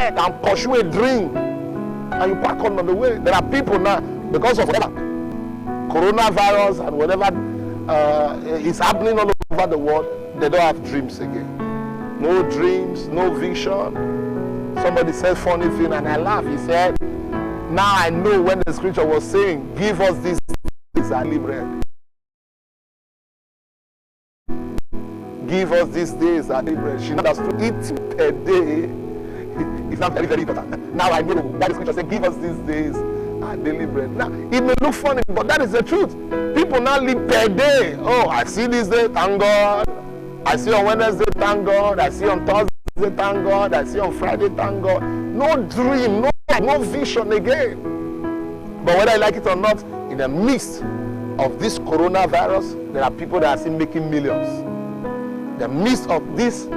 ahead and pursue a dream, and you pack on the way. There are people now, because of whatever coronavirus and whatever is happening all over the world, they don't have dreams again. No dreams, no vision. Somebody said funny thing and I laughed. He said, now I know when the scripture was saying, give us this daily bread. Give us these days our daily bread. She understood it per day. It's not very, very important. Now I know why the scripture said, give us these days our daily bread. Now, it may look funny, but that is the truth. People now live per day. Oh, I see this day, thank God. I see on Wednesday, thank God. I see on Thursday, thank God. I see on Friday, thank God. No dream, no vision again. But whether I like it or not, in the midst of this coronavirus, there are people that are still making millions. In the midst of this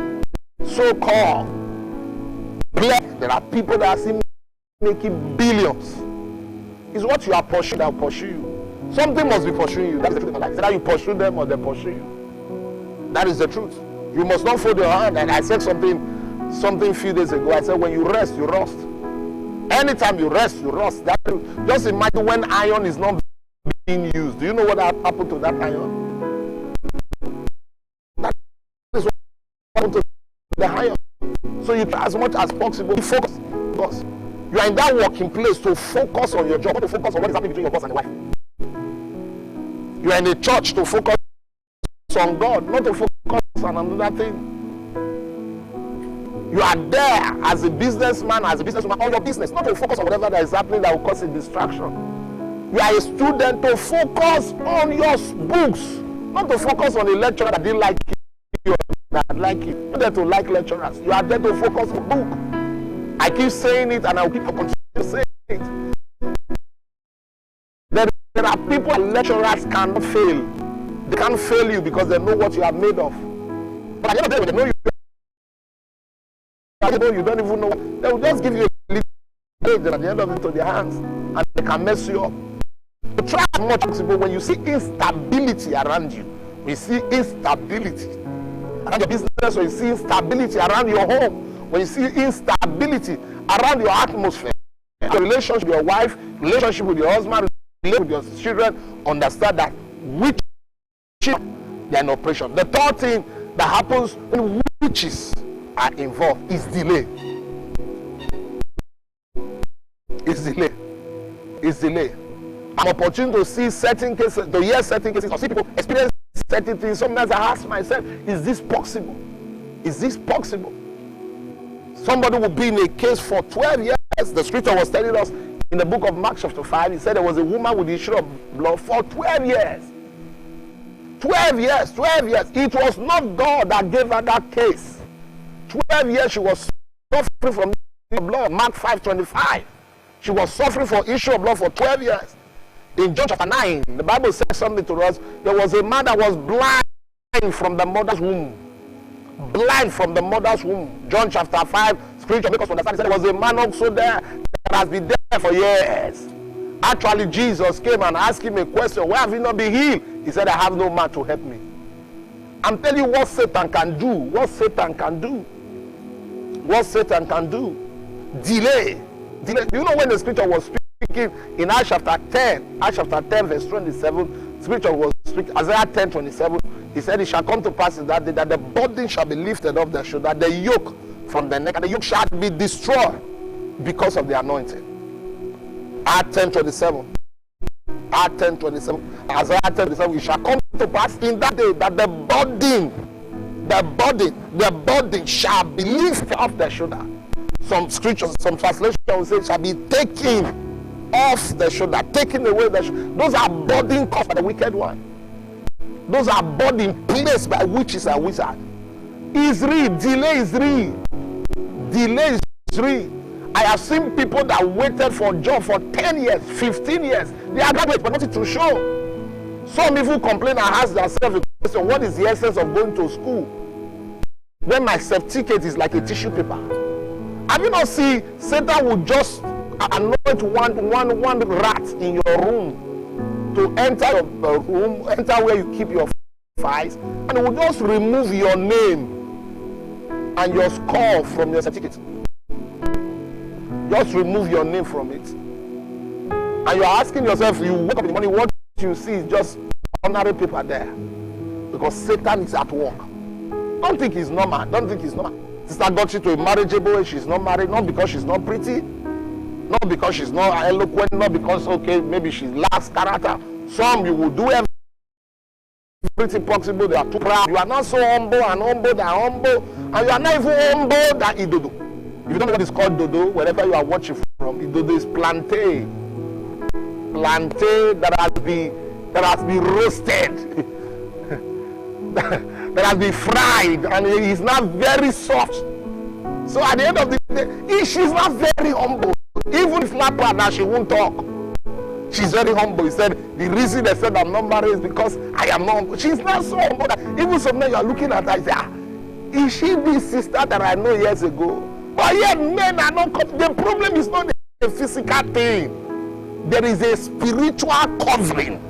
so-called plague, there are people that are still making billions. It's what you are pursuing that will pursue you. Something must be pursuing you. That is the truth of life. It's either you pursue them or they pursue you. That is the truth. You must not fold your hand. And I said something few days ago. I said, when you rest, you rust. Anytime you rest, you rust. Just imagine when iron is not being used. Do you know what happened to that iron? That is what happened to the iron. So you try as much as possible to focus. Because you are in that working place to focus on your job, not to focus on what is happening between your boss and the wife. You are in a church to focus on God, not to focus on another thing. You are there as a businessman, as a businesswoman on your business, not to focus on whatever that is happening that will cause a distraction. You are a student to focus on your books, not to focus on a lecturer that didn't like you, that like you. You're there to like lecturers. You are there to focus on the book. I keep saying it and I will keep continuing to say it. There are people and lecturers cannot fail. They can't fail you because they know what you are made of. But at the end of the day, when they know you don't even know, they will just give you a little page and at the end of it to their hands and they can mess you up. So try as much as possible when you see instability around you. When you see instability around your business, or you see instability around your home, when you see instability around your atmosphere, your relationship with your wife, relationship with your husband, relationship with your children, understand that they are in operation. The third thing that happens when witches are involved is delay. It's delay. It's delay. I'm opportune to see certain cases, to hear certain cases, or see people experience certain things. Sometimes I ask myself, is this possible? Is this possible? Somebody will be in a case for 12 years. The scripture was telling us in the book of Mark chapter 5, it said there was a woman with the issue of blood for 12 years. 12 years, 12 years. It was not God that gave her that case. 12 years she was suffering from blood. Mark 5:25. She was suffering for issue of blood for 12 years. In John chapter 9, the Bible says something to us. There was a man that was blind from the mother's womb. Blind from the mother's womb. John chapter 5, scripture makes us understand. He said there was a man also there that has been there for years. Actually, Jesus came and asked him a question. Why have you not been healed? He said, I have no man to help me. I'm telling you what Satan can do. What Satan can do. What Satan can do. Delay. Delay. Do you know when the scripture was speaking in Acts chapter 10, Acts chapter 10 verse 27, scripture was speaking, Isaiah 10:27, he said, it shall come to pass in that day that the burden shall be lifted off their shoulder, the yoke from the neck, and the yoke shall be destroyed because of the anointing. Acts 10:27. Acts 10:27. Isaiah 10:27. It shall come to pass in that day that the burden shall be lifted off their shoulder. Some scriptures, some translations will say shall be taken off the shoulder, taken away the shoulder. Those are burden caused by the wicked one. Those are burden placed by witches and wizards. Is real. Delay is real. Delay is real. I have seen people that waited for a job for 10 years, 15 years. They are graduates, but nothing to show. Some even complain and ask themselves the question, what is the essence of going to school when my certificate is like a tissue paper? Have you not seen Satan will just anoint one rat in your room to enter your room, enter where you keep your files, and it will just remove your name and your score from your certificate. Just remove your name from it. And you're asking yourself, you wake up in the morning, what you see is just ordinary paper there. Because Satan is at work. Don't think it's normal. Don't think it's normal. Sister got you to a marriageable age, she's not married, not because she's not pretty, not because she's not eloquent, not because, okay, maybe she lacks character. Some you will do everything possible, they are too proud. You are not so humble, and humble, they are humble, and you are not even humble, that Idodo. If you don't know what it's called Dodo, wherever you are watching from, Idodo is plantain. Plantain that has been roasted. that has been fried, and it is not very soft. So at the end of the day, she's not very humble. Even if slap her now, she won't talk. She's very humble. He said, the reason they said I'm not married is because I am not humble. She's not so humble that even sometimes you are looking at her and say, is she this sister that I know years ago? But yet men are not, the problem is not a physical thing. There is a spiritual covering.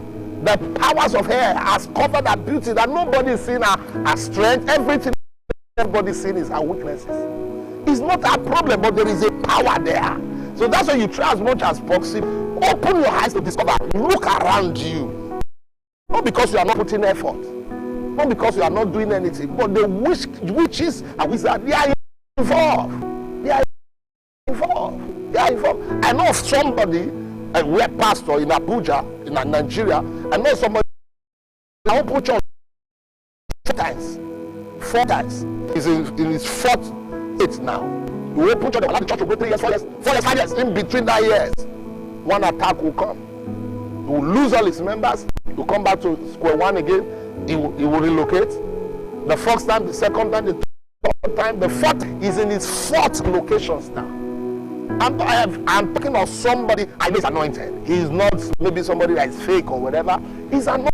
The powers of hell has covered her beauty, that nobody is seeing her strength. Everything everybody's seeing is her weaknesses. It's not a problem, but there is a power there. So that's why you try as much as possible. Open your eyes to discover. Look around you. Not because you are not putting effort, not because you are not doing anything, but the witches and wizards, they are involved. They are involved. They are involved. I know of somebody, a weird pastor in Abuja, in Nigeria. I know somebody I opened church 4 times. He's in his 4th 8 now. We open church, the church will go 3 years, 4 years, 4 years, 5 years. In between that years, one attack will come. He will lose all his members. He will come back to square one again. He will relocate. The first time, the second time, the third time, the 4th is in his 4th locations now. I'm talking of somebody I know is anointed. He's not maybe somebody that is fake or whatever. He's anointed,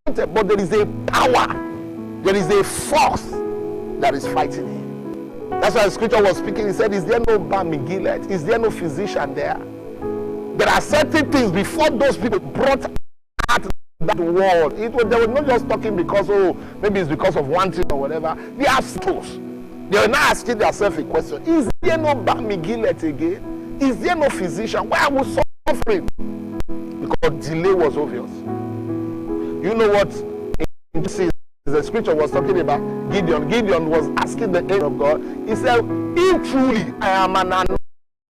but there is a power, there is a force that is fighting him. That's why the scripture was speaking. He said, is there no balm in Gilead? Is there no physician there? There are certain things before those people brought out that world. They were not just talking because, oh, maybe it's because of one thing or whatever. They are schools. They are now asking themselves a question. Is there no balm in Gilead again? Is there no physician? Why are we suffering? Because delay was obvious. You know what? In this season, the scripture was talking about Gideon. Gideon was asking the angel of God. He said, if truly I am an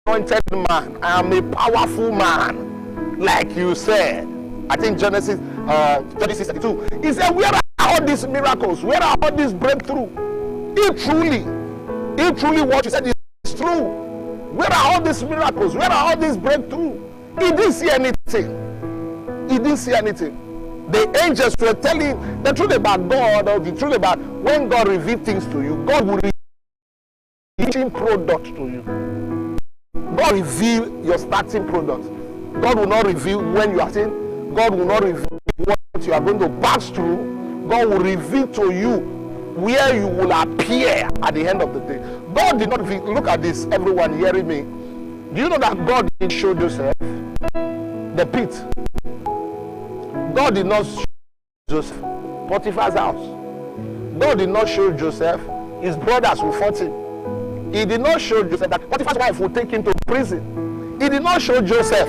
anointed man, I am a powerful man, like you said. I think Genesis 36:32. He said, where are all these miracles? Where are all these breakthroughs? If truly what you said is true, where are all these miracles? Where are all these breakthroughs? He didn't see anything. He didn't see anything. The angels were telling the truth about God, or the truth about when God reveals things to you, God will reveal product to you. God reveal your starting product. God will not reveal when you are saying. God will not reveal what you are going to pass through. God will reveal to you where you will appear at the end of the day. God did not reveal. Look at this, everyone hearing me. Do you know that God did show Joseph the pit? God did not show Joseph Potiphar's house. God did not show Joseph his brothers who fought him. He did not show Joseph that Potiphar's wife would take him to prison. He did not show Joseph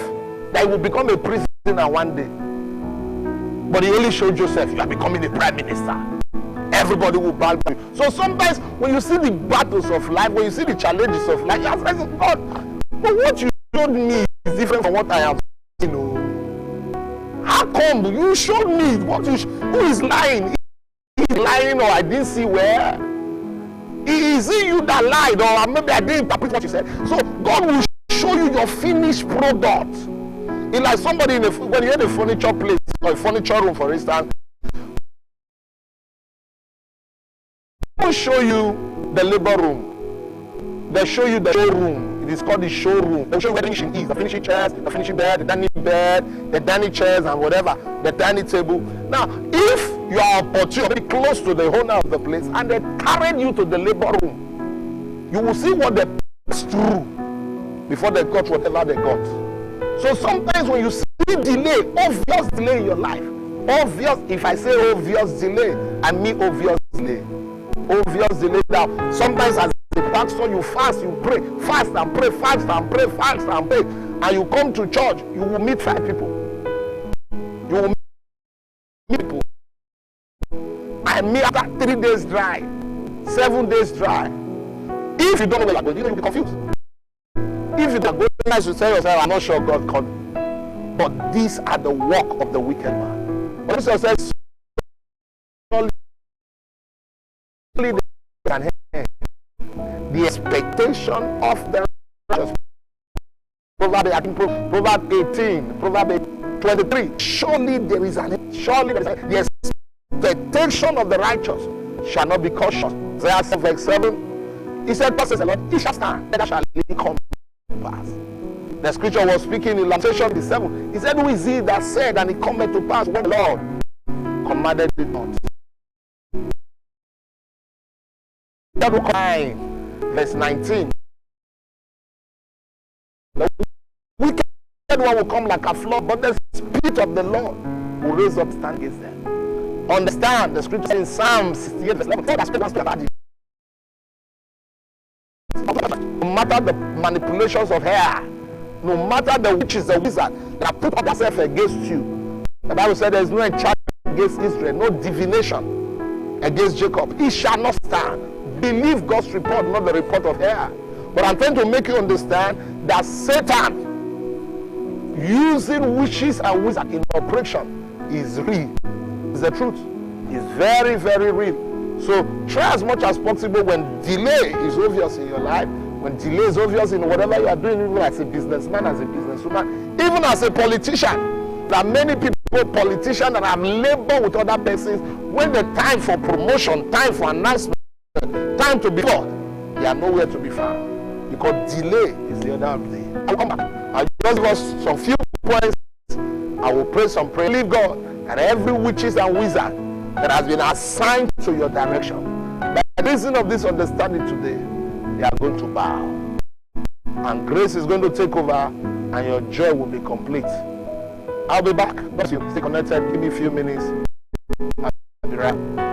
that he would become a prisoner one day. But he only showed Joseph, you are becoming a prime minister. Everybody will bow to you. So sometimes when you see the battles of life, when you see the challenges of life, you are saying, God, but what you showed me is different from what I have seen. You know. How come you showed me what you who is lying? He's lying, or I didn't see where? Is it you that lied, or maybe I didn't interpret what you said? So God will show you your finished product. It's like somebody when you're in a furniture place or a furniture room, for instance. They will show you the labor room. They show you the showroom. It is called the showroom. They will show you where the finishing is, the finishing chairs, the finishing bed, the dining chairs, and whatever, the dining table. Now, if you are opportune, very close to the owner of the place, and they carried you to the labor room, you will see what they passed through before they got whatever they got. So sometimes when you see delay, obvious delay in your life, obvious, if I say obvious delay, I mean obvious delay. Obvious delay. Now, sometimes as a pastor, you fast, you pray, fast and pray, fast and pray, fast and pray, and you come to church, you will meet 5 people. You will meet people. And me after 3 days dry, 7 days dry. If you don't know where you're going, you'll be confused. If you don't go, you should tell yourself, I'm not sure God called me. But these are the work of the wicked man. But Jesus says, the expectation of the righteous. Proverbs 18, Proverbs 23. Surely there is the expectation of the righteous shall not be cautious. Isaiah 7 verse 7. He said, "Thus says the Lord, he shall stand, that shall come to pass." The scripture was speaking in Lamentation 7. He said, "Who is he that said, and it cometh to pass when the Lord commanded it not?" Verse 19. The wicked one will come like a flood, but the Spirit of the Lord will raise up stand against them. Understand the scripture in Psalm 68 verse 11. No matter the manipulations of hair, no matter the witches, the wizard that put up themselves against you, the Bible said there is no enchantment against Israel, no divination against Jacob. He shall not stand. Believe God's report, not the report of hair. But I'm trying to make you understand that Satan using witches and wizards in operation is real. It's the truth. It's very, very real. So try as much as possible when delay is obvious in your life, when delay is obvious in whatever you are doing, even as a businessman, as a businesswoman, even as a politician. There are many people, politicians, that have labored with other persons. When the time for promotion, time for announcement, time to be God, they are nowhere to be found, because delay is the other of the day. I'll come back. I'll just give us some few points. I will pray some prayer. Believe God, and every witches and wizard that has been assigned to your direction, by reason of this understanding today, they are going to bow, and grace is going to take over, and your joy will be complete. I'll be back. Bless you. Stay connected. Give me a few minutes. I'll be right back.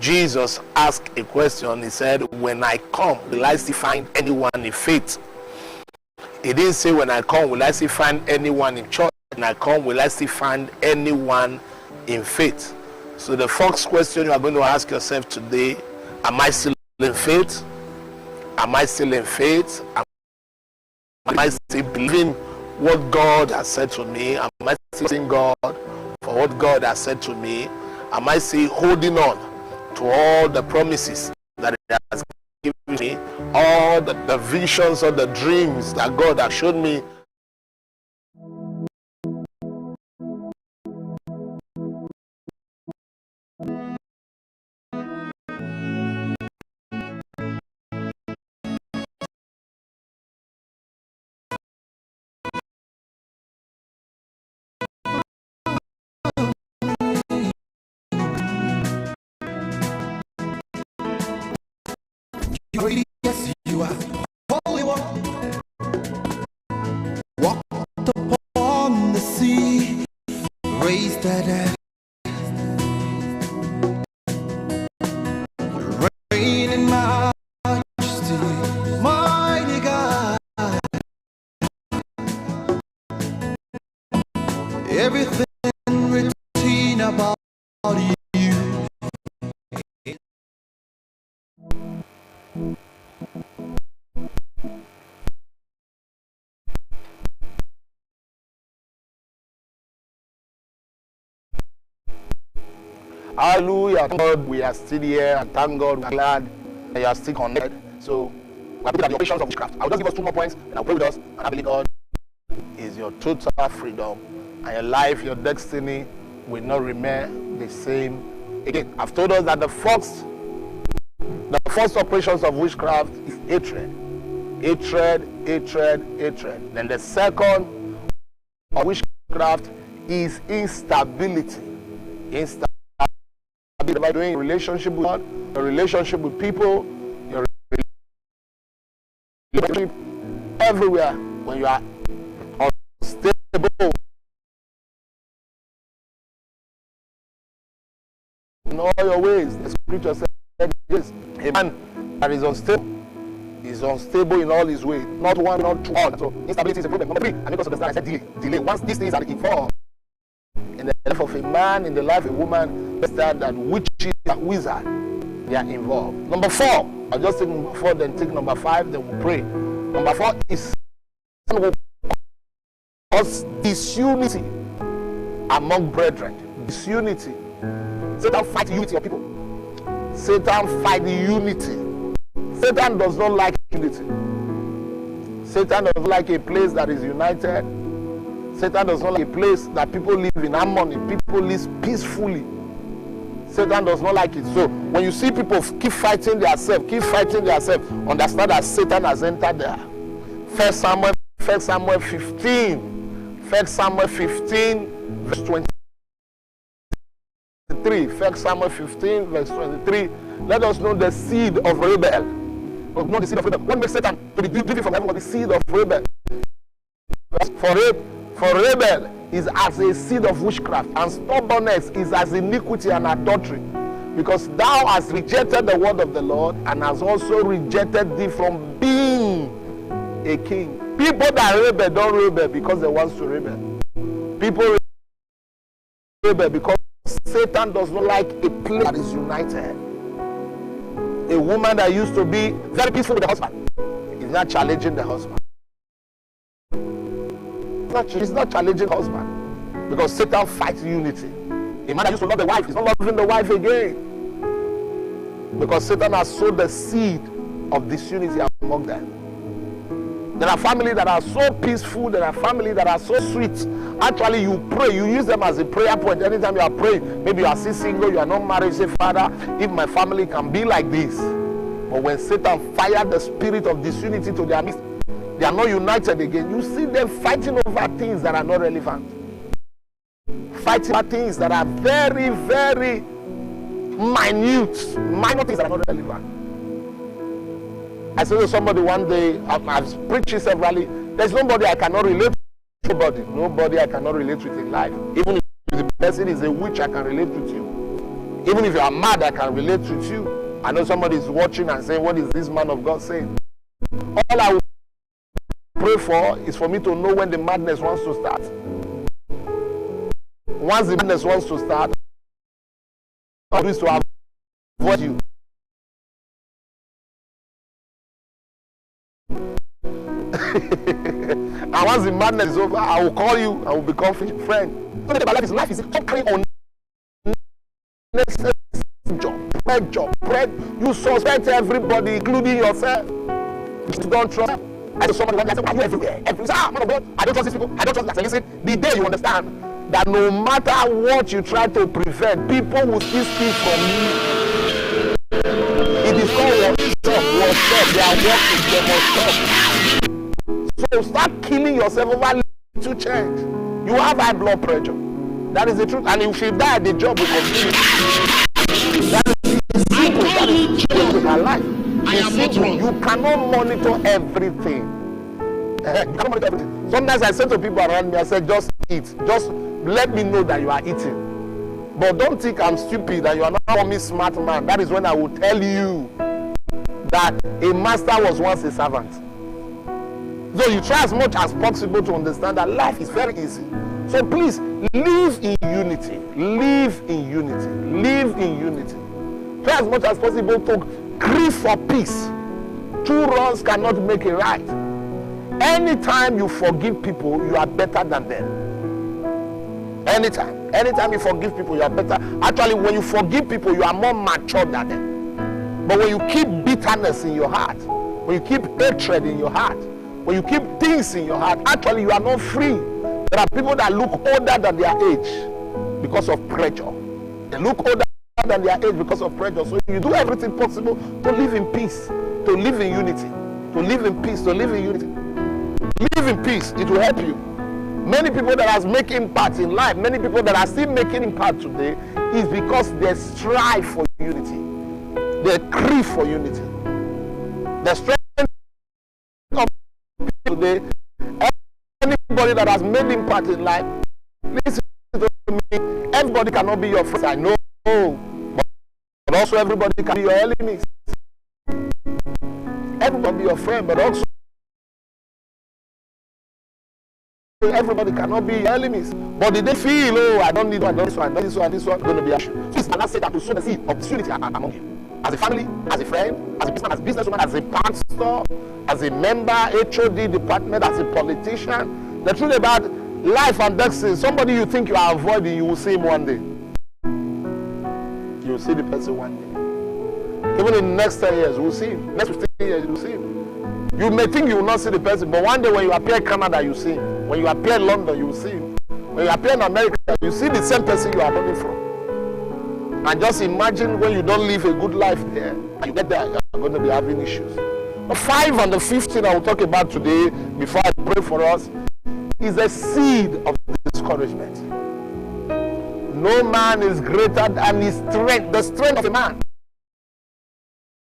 Jesus asked a question. He said, "When I come, will I still find anyone in faith?" He didn't say, "When I come, will I still find anyone in church?" When I come, will I still find anyone in faith? So the first question you are going to ask yourself today: am I still in faith? Am I still in faith? Am I still believing what God has said to me? Am I still thanking God for what God has said to me? Am I still holding on to all the promises that He has given me, all the visions or the dreams that God has shown me? Yes, you are Holy One. Walked upon the sea, raised that dead, reign in majesty, mighty God. Everything written about you. Hallelujah. Thank God we are still here, and thank God we are glad that you are still connected. So we are looking at the operations of witchcraft. I'll just give us 2 more points, and I'll pray with us. And I believe God is your total freedom, and your life, your destiny will not remain the same again. I've told us that the first operations of witchcraft is hatred. Hatred. Then the second of witchcraft is instability. Instability by doing relationship with God, your relationship with people, your relationship everywhere. When you are unstable in all your ways, the scripture said this: a man that is unstable in all his ways. Not one, not two. So instability is a problem. Number 3, and because of the I said delay. Once these things are involved in the life of a man, in the life of a woman, understand that witches and wizards, they are involved. Number 4, I'll just take number 4, then take number 5, then we'll pray. Number 4 is cause disunity among brethren. Disunity. Satan fights unity of people. Satan fights unity. Satan does not like unity. Satan does not like a place that is united. Satan does not like a place that people live in harmony, people live peacefully. Satan does not like it. So when you see people keep fighting themselves, understand that Satan has entered there. 1 Samuel 15, verse 23. 1 Samuel 15, verse 23. Let us know the seed of rebel. Not the seed of rebel. What makes Satan to be driven from heaven? The seed of rebel. For rebel is as a seed of witchcraft, and stubbornness is as iniquity and adultery. Because thou hast rejected the word of the Lord, and has also rejected thee from being a king. People that rebel don't rebel because they want to rebel. People rebel because Satan does not like a place that is united. A woman that used to be very peaceful with the husband is not challenging the husband. She's not challenging the husband because Satan fights unity. A man that used to love the wife is not loving the wife again because Satan has sowed the seed of disunity among them. There are families that are so peaceful, there are families that are so sweet. Actually, you pray, you use them as a prayer point. Anytime you are praying, maybe you are still single, you are not married, you say, Father, if my family can be like this. But when Satan fired the spirit of disunity to their midst, they are not united again. You see them fighting over things that are not relevant. Fighting over things that are very, very minor things that are not relevant. I said to somebody one day, I've preached severally, there's nobody I cannot relate to. Nobody I cannot relate with in life. Even if the person is a witch, I can relate with you. Even if you are mad, I can relate with you. I know somebody is watching and saying, what is this man of God saying? All I will pray for is for me to know when the madness wants to start. Once the madness wants to start, I will to avoid you. And once the madness is over, I will call you and we'll become friends. So about life is conquering on job. You suspect everybody, including yourself. You don't trust. I just somebody one day I said, why are you everywhere? Man of God, I don't trust these people. I don't trust that. Listen, the day you understand that no matter what you try to prevent, people will still steal from you. It is called worship. They are working. They must stop. So start killing yourself over little change. You have high blood pressure. That is the truth. And if you die, the job will continue. That is simple. That is practical life. You cannot monitor everything. You cannot monitor everything. Sometimes I say to people around me, I say, just eat. Just let me know that you are eating. But don't think I'm stupid and you are not a smart man. That is when I will tell you that a master was once a servant. So you try as much as possible to understand that life is very easy. So please, live in unity. Live in unity. Live in unity. Try as much as possible to grieve for peace. Two wrongs cannot make a right. Anytime you forgive people, you are better than them. Anytime you forgive people, you are better. Actually, when you forgive people, you are more mature than them. But when you keep bitterness in your heart, when you keep hatred in your heart, when you keep things in your heart, actually you are not free. There are people that look older than their age because of pressure. They look older than their age because of pressure. So you do everything possible to live in peace, to live in unity, to live in peace, to live in unity. Live in peace, it will help you. Many people that are making impact in life, many people that are still making impact today, is because they strive for unity. They crave for unity. The strength of people today, anybody that has made impact in life, listen to me, everybody cannot be your friend. I know, but also everybody can be your enemies. Everybody be your friend, but also everybody cannot be your enemies. But did they feel, oh, I don't need one, this one, this one, this one, going to be action. Please, and I say that to sow the seed of unity among you. As a family, as a friend, as a businesswoman, as a pastor, as a member, HOD department, as a politician. The truth about life and death is somebody you think you are avoiding, you will see him one day. You will see the person one day. Even in the next 10 years, you will see him. Next 15 years, you will see him. You may think you will not see the person, but one day when you appear in Canada, you see him. When you appear in London, you will see him. When you appear in America, you see the same person you are running from. And just imagine when you don't live a good life there, and you get there, you are going to be having issues. The 5 and the 15 I will talk about today, before I pray for us, is a seed of discouragement. No man is greater than his strength, the strength of a man.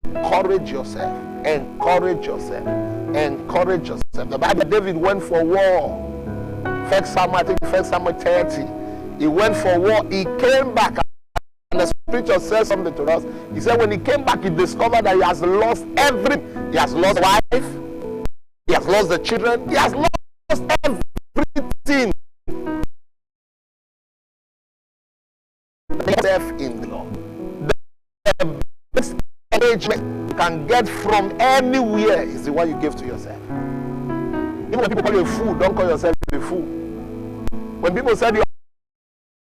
Encourage yourself. Encourage yourself. Encourage yourself. The Bible, David went for war. First Samuel 30. He went for war. He came back, and the scripture says something to us. He said when he came back, he discovered that he has lost everything. He has lost wife. He has lost the children. He has lost everything. In the Lord. The best encouragement you can get from anywhere is the one you give to yourself. Even when people call you a fool, don't call yourself a fool. When people say you are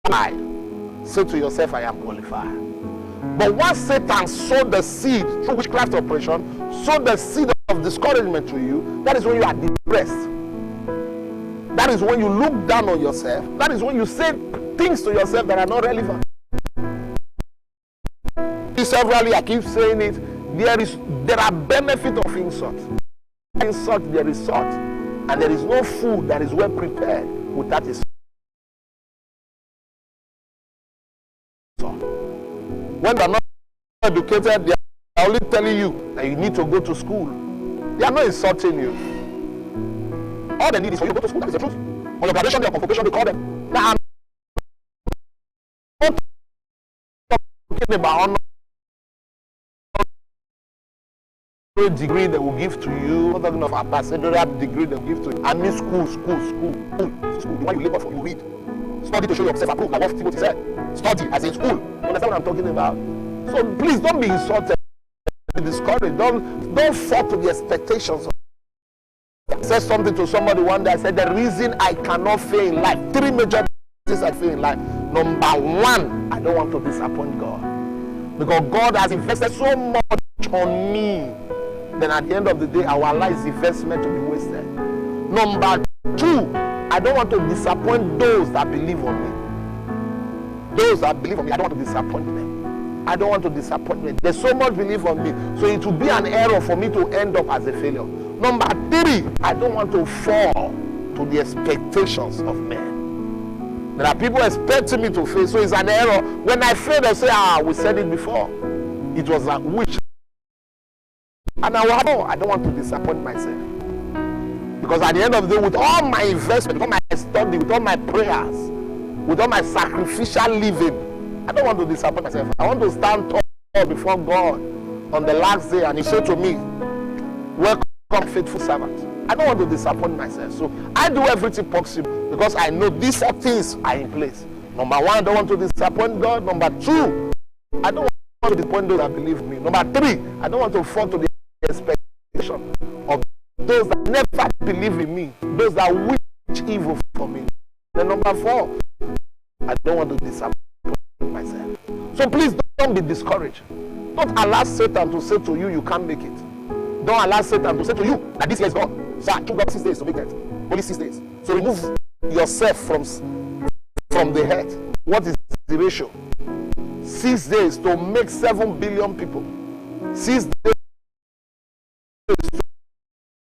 qualified, say to yourself, I am qualified. But once Satan sowed the seed through witchcraft operation, sowed the seed of discouragement to you, that is when you are depressed. That is when you look down on yourself. That is when you say things to yourself that are not relevant. Severally, I keep saying it. There are benefits of insult. Insult, there is salt, and there is no food that is well prepared without insult. When they are not educated, they are only telling you that you need to go to school. They are not insulting you. All they need is for you to go to school. That is the truth. On your graduation day or convocation, they call them. Now, I'm not talking about honor. Degree they will give to you, not talking of ambassadorial degree they will give to you. I mean school. The one you labor for, you read. Study to show yourself approved, like what Timothy said. Study as in school. You understand what I'm talking about? So please don't be insulted, discouraged. Don't fall to the expectations of. I said something to somebody one day. I said the reason I cannot fail in life, 3 major things I fail in life. Number 1, I don't want to disappoint God, because God has invested so much on me. Then at the end of the day, our life is investment to be wasted. Number 2, I don't want to disappoint those that believe on me. Those that believe on me, I don't want to disappoint them. I don't want to disappoint them. There's so much belief on me, so it will be an error for me to end up as a failure. Number 3, I don't want to fall to the expectations of men. There are people expecting me to fail, so it's an error. When I fail, they say, we said it before. It was a witch. And I don't want to disappoint myself. Because at the end of the day, with all my investment, with all my study, with all my prayers, with all my sacrificial living, I don't want to disappoint myself. I want to stand tall before God on the last day, and He said to me, welcome, faithful servant. I don't want to disappoint myself. So I do everything possible because I know these 4 things are in place. Number 1, I don't want to disappoint God. Number 2, I don't want to disappoint those that believe in me. Number 3, I don't want to fall to the expectation of those that never believe in me, those that wish evil for me. Then number 4, I don't want to disappoint myself. So please don't be discouraged. Don't allow Satan to say to you, you can't make it. Don't allow Satan to say to you that this year is gone. Sir, you got 6 days to make it. Only 6 days. So remove yourself from the head. What is the ratio? 6 days to make 7 billion people. 6 days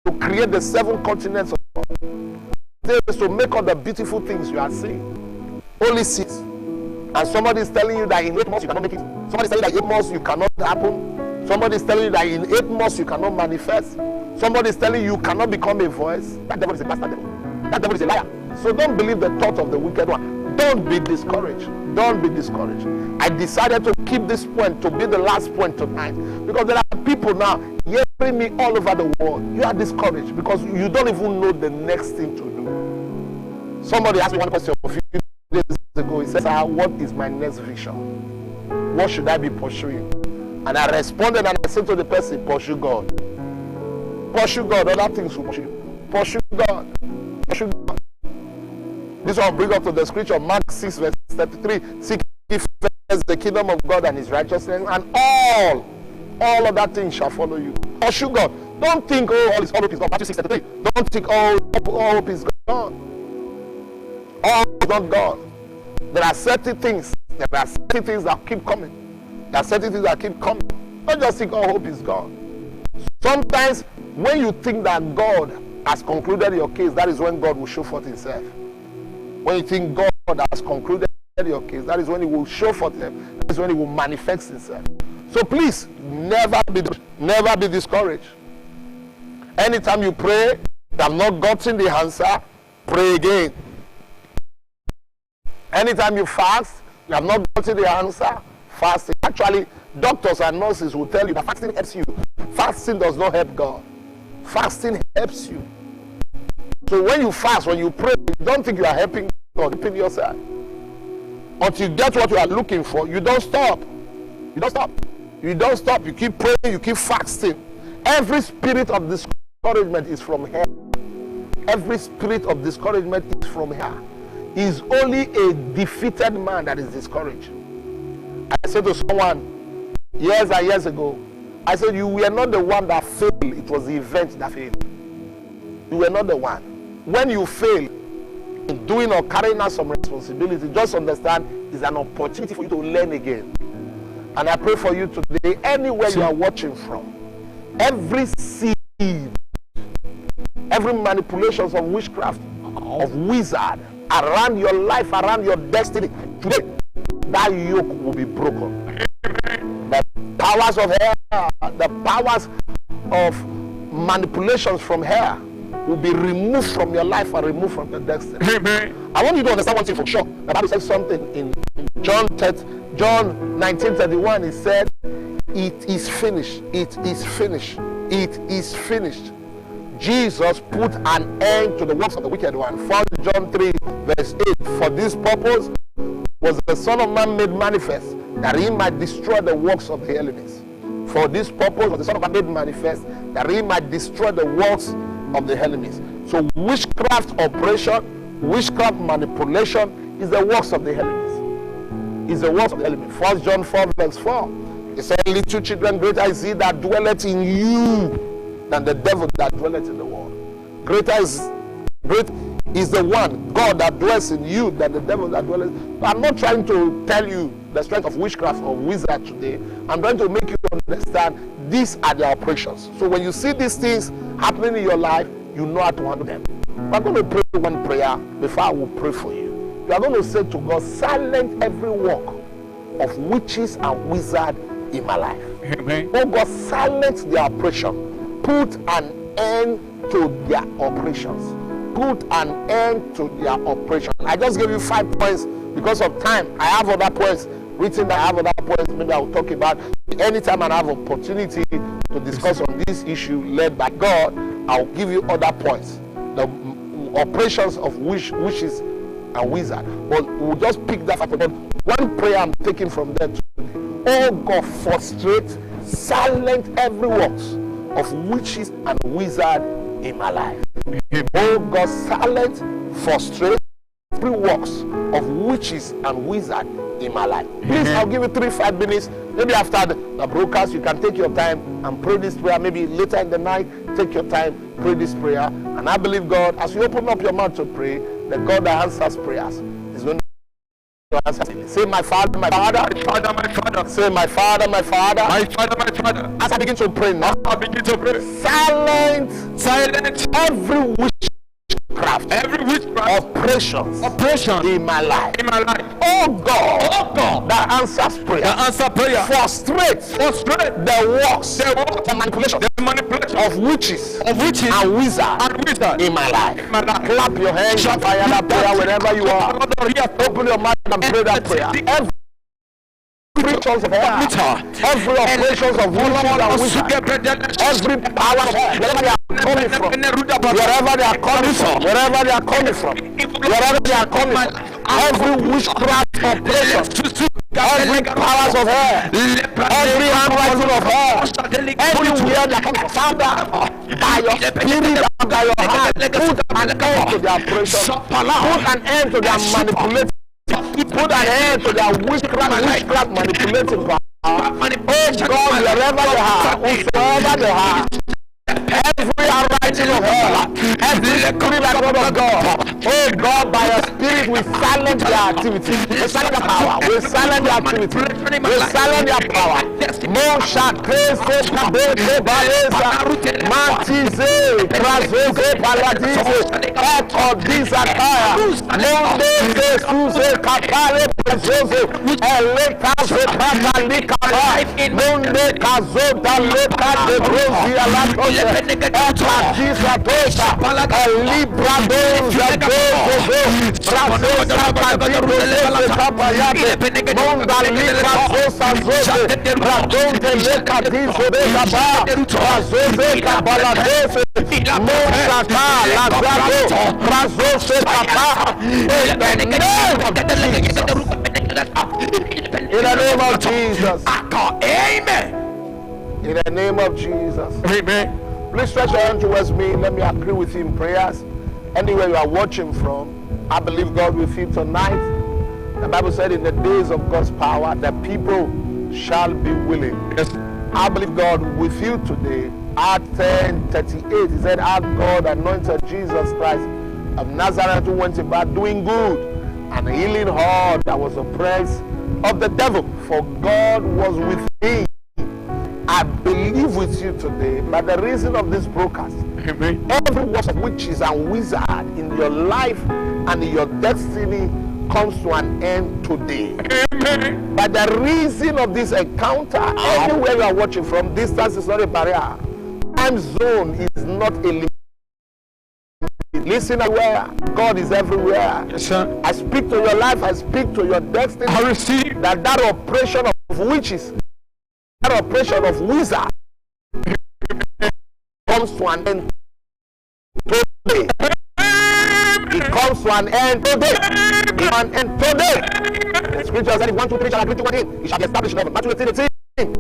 to create the 7 continents of the world. days to make all the beautiful things you are seeing. Only 6. And somebody is telling you that in 8 months you cannot make it. Somebody is telling you that in 8 months you cannot happen. Somebody is telling you that in 8 months you cannot manifest. Somebody is telling you cannot become a voice. That devil is a bastard devil. That devil is a liar. So don't believe the thought of the wicked one. Don't be discouraged. Don't be discouraged. I decided to keep this point to be the last point tonight, because there are people now hearing me all over the world. You are discouraged because you don't even know the next thing to do. Somebody asked me one question a few days ago. He says, what is my next vision? What should I be pursuing? And I responded and I said to the person, pursue God. Pursue God. Other things will pursue you. Pursue God. Pursue God. This one bring up to the scripture, Mark 6 verse 33. Seek ye first the kingdom of God and his righteousness, and all other things shall follow you. Pursue God. Don't think, all hope is gone. Matthew 6:33. Don't think, all hope is gone. All is not gone. There are certain things. There are certain things that keep coming. There are certain things that keep coming. Don't just think all hope is gone. Sometimes when you think that God has concluded your case, that is when God will show forth himself. When you think God has concluded your case, that is when he will show forth himself. That is when he will manifest himself. So please, never be discouraged. Anytime you pray, you have not gotten the answer, pray again. Anytime you fast, you have not gotten the answer, fast. Actually, doctors and nurses will tell you that fasting helps you. Fasting does not help God. Fasting helps you. So when you fast, when you pray, you don't think you are helping God, helping yourself. Until you get what you are looking for, you don't stop. You don't stop. You don't stop. You keep praying, you keep fasting. Every spirit of discouragement is from here. Every spirit of discouragement is from here. It's only a defeated man that is discouraged. I said to someone years and years ago, I said, you were not the one that failed. It was the event that failed. You were not the one. When you fail in doing or carrying out some responsibility, just understand it's an opportunity for you to learn again. And I pray for you today, anywhere you are watching from, every seed, every manipulations of witchcraft, of wizard around your life, around your destiny, today that yoke will be broken. The powers of hell, the powers of manipulations from hell will be removed from your life and removed from your destiny. Amen. I want you to understand one thing for sure. The Bible says something in John 19:31. It said, it is finished. It is finished. It is finished. Jesus put an end to the works of the wicked one. 1 John 3 verse 8. For this purpose was the Son of Man made manifest, that he might destroy the works of the enemies. For this purpose was the Son of Man made manifest, that he might destroy the works of the enemies. So witchcraft operation, witchcraft manipulation is the works of the enemies. Is the works of the enemy. 1 John 4 verse 4. It said, little children, greater is he that dwelleth in you than the devil that dwelleth in the world. Great is the one, God, that dwells in you than the devil that dwelleth. I'm not trying to tell you the strength of witchcraft or wizard today. I'm trying to make you understand these are the operations. So when you see these things happening in your life, you know how to handle them. I'm going to pray one prayer before I will pray for you. You are going to say to God, silence every work of witches and wizards in my life. Amen. Oh God, silence their operation. Put an end to their operations. Put an end to their operation. I just gave you 5 points because of time. I have other points written that I have other points. Maybe I will talk about anytime I have opportunity to discuss on this issue led by God. I'll give you other points. The operations of witches and wizards. But we'll just pick that up. But one prayer I'm taking from there today. Oh God, frustrate, silence every works of witches and wizards in my life. Oh God, silence, frustrate every works of witches and wizards in my life. Please, I'll give you 3-5 minutes. Maybe after the broadcast, you can take your time and pray this prayer. Maybe later in the night, take your time, pray this prayer. And I believe God, as you open up your mouth to pray, that God that answers prayers is going to answer. Say, my Father, my Father. My Father, my Father. Say, my Father, my Father. My Father, my Father. As I begin to pray now, I begin to pray. Silence every witchcraft witchcraft, oppressions in my life. Oh God, that answers prayer. Frustrate the works, the manipulation of witches and wizards in my life. Clap your hands and fire that prayer wherever you are. Open your mouth and pray that prayer. Every operations of hell, every operations of witches and wizards, every power of hell, wherever they are coming from, wherever they are coming from, wherever they are coming from, wherever they are coming from, every witchcraft operation, every powers of hell, every handwriting of hell, anywhere they are coming from, Father, by your spirit and by your hand, put an end to their operation, put an end to their manipulation. Put an end to their witchcraft manipulating power. Oh God, wherever they are, whosoever they are, every handwriting of hell, every decree that word of God, oh God, by your spirit we silence their activity, we silence their power, we silence their activity, we silence their power. Mosha Krese Kabete Baleza Mantize Krazoze Paladize Eto Dizataya Monde Jesus Kapale Prezoze Elekaze Patalikaba Monde Kazota Leka de Brozia Latoshe Eto Dizatosha Libra Doza Dozo Brazoza Kadize Kapayate Monda Libra Zosa Zoze Donde leka dizo de gaba, razose kabaladese, mosata lazado, razose kapa. In the name of Jesus. Amen. In the name of Jesus. Amen. Please stretch your hand towards me. Let me agree with you in prayers. Anywhere you are watching from, I believe God will feel tonight. The Bible said in the days of God's power, the people shall be willing. Yes. I believe God with you today. Acts 10:38, he said, our God anointed Jesus Christ of Nazareth, who went about doing good and healing all that was oppressed of the devil, for God was with him. I believe with you today, by the reason of this broadcast, amen, every work of witches and wizards in your life and in your destiny comes to an end today. Amen. By the reason of this encounter, anywhere you are watching from, distance is not a barrier. Time zone is not a limit. Listen everywhere. God is everywhere. Yes, sir. I speak to your life. I speak to your destiny. I receive that operation of witches, that operation of wizards comes to an end today. It comes to an end today. And today, the scripture said, if 1, 2, 3 shall agree to one thing, it shall be established in heaven. Matthew 18:18.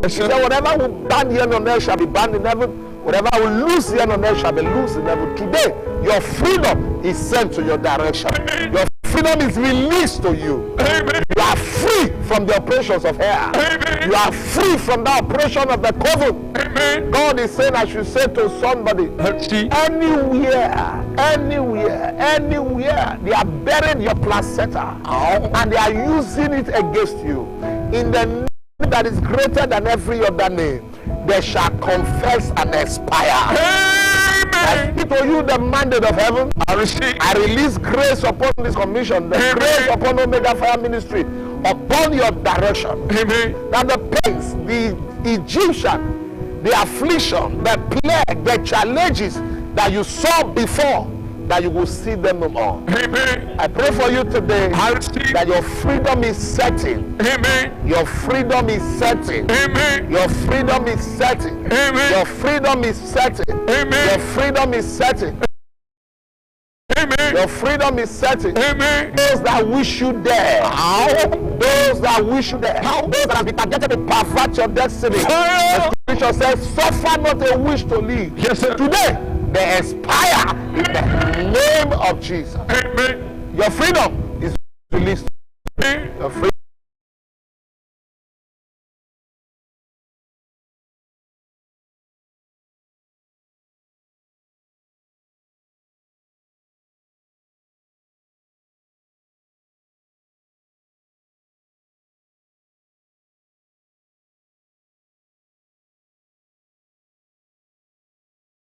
He said, whatever will band here on earth shall be banned in heaven. Whatever will loose here on earth shall be loose in heaven. Today, your freedom is sent to your direction. Your freedom is released to you. Amen. You are free from the operations of hell. Amen. You are free from the operation of the coven. Amen. God is saying, I should say to somebody, anywhere, they are burying your placenta and they are using it against you. In the name that is greater than every other name, they shall confess and expire. Amen. I speak to you the mandate of heaven. I release grace upon this commission, the Amen. Grace upon Omega Fire Ministry, upon your direction. Amen. That the pains, the Egyptian, the affliction, the plague, the challenges that you saw before, that you will see them no more. Amen. I pray for you today that your freedom is certain. Amen. Your freedom is certain. Amen. Your freedom is certain. Amen. Your freedom is certain. Amen. Your freedom is certain. Amen. Your freedom is certain. Amen. Those that wish you dead. Those that wish you dead. Those that have been targeted to pervert your destiny. The scripture says, suffer not a wish to live. Yes, sir. Today, they expire in the name of Jesus. Amen. Your freedom is released. Amen. Your freedom.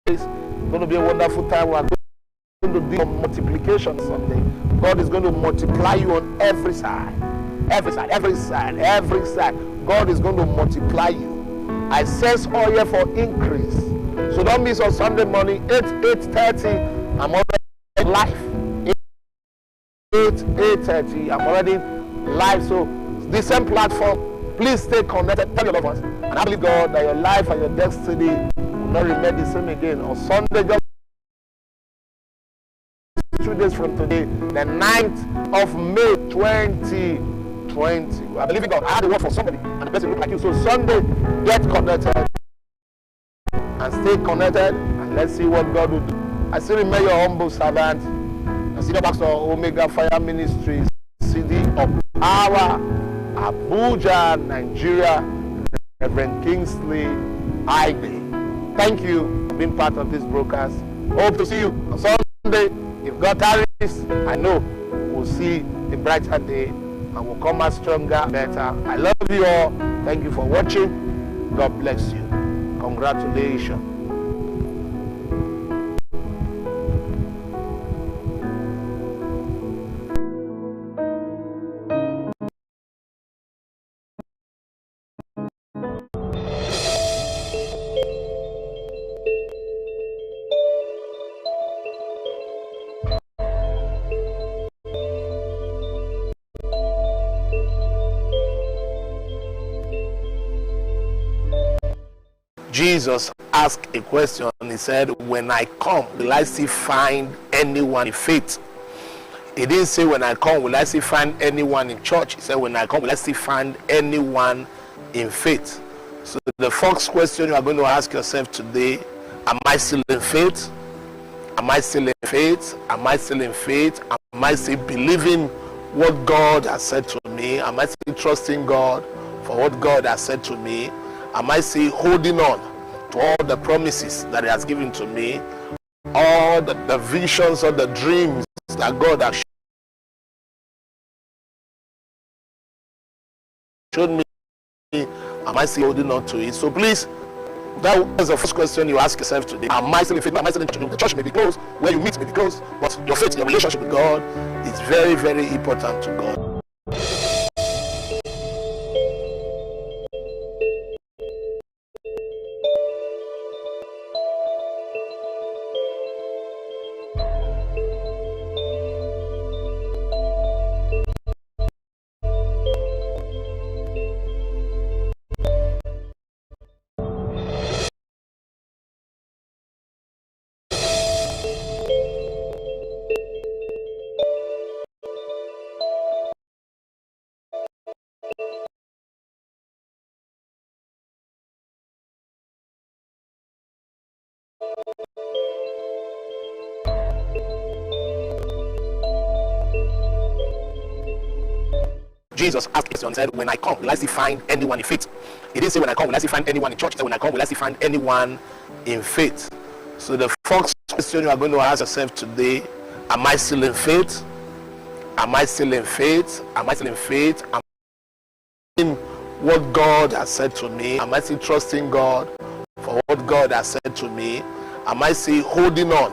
It's going to be a wonderful time. going to do multiplication Sunday. God is going to multiply you on every side. Every side, every side, every side. God is going to multiply you. I sense oil for increase. So don't miss on Sunday morning, 8:30. I'm already live. 8:30. I'm already live. So the same platform. Please stay connected. Tell your loved ones. And I believe God that your life and your destiny will not remain the same again. On Sunday, just 2 days from today, the 9th of May 2020. I believe in God. I had a word for somebody, and the person looked like you. So Sunday, get connected and stay connected, and let's see what God will do. I still remember your humble servant, and Senior Pastor Omega Fire Ministries, City of Power, Abuja, Nigeria, Reverend KINGSLEY, AIGBE. Thank you for being part of this broadcast. Hope to see you on Sunday. If God tarries, I know we'll see a brighter day and we'll come out stronger, better. I love you all. Thank you for watching. God bless you. Congratulations. Jesus asked a question. He said, when I come, will I still find anyone in faith? He didn't say, when I come, will I still find anyone in church? He said, when I come, will I still find anyone in faith? So the first question you are going to ask yourself today, am I still in faith? Am I still in faith? Am I still in faith? Am I still believing what God has said to me? Am I still trusting God for what God has said to me? Am I still holding on to all the promises that He has given to me? All the visions or the dreams that God has showed me, am I still holding on to it? So please, that's the first question you ask yourself today. Am I still in faith? Am I still in church? The church may be closed, where you meet may be closed, but your faith, your relationship with God is very, very important to God. Jesus asked a question and said, when I come, will I still find anyone in faith? He didn't say, when I come, will I still find anyone in church? He said, when I come, will I still find anyone in faith? So the first question you are going to ask yourself today, am I still in faith? Am I still in faith? Am I still in faith? Am I in what God has said to me? Am I still trusting God for what God has said to me? Am I still holding on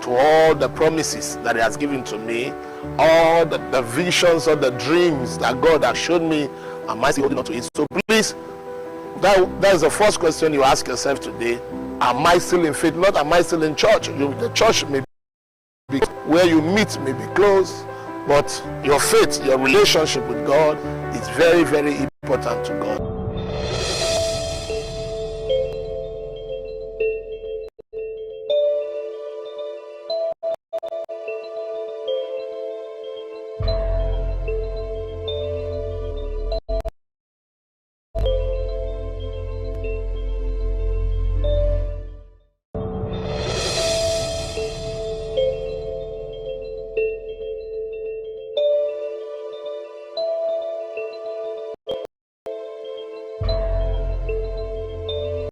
to all the promises that He has given to me? All the visions or the dreams that God has shown me, am I still holding on to it? So please, that's the first question you ask yourself today. Am I still in faith? Not am I still in church? The church may be where you meet may be closed, but your faith, your relationship with God is very, very important to God.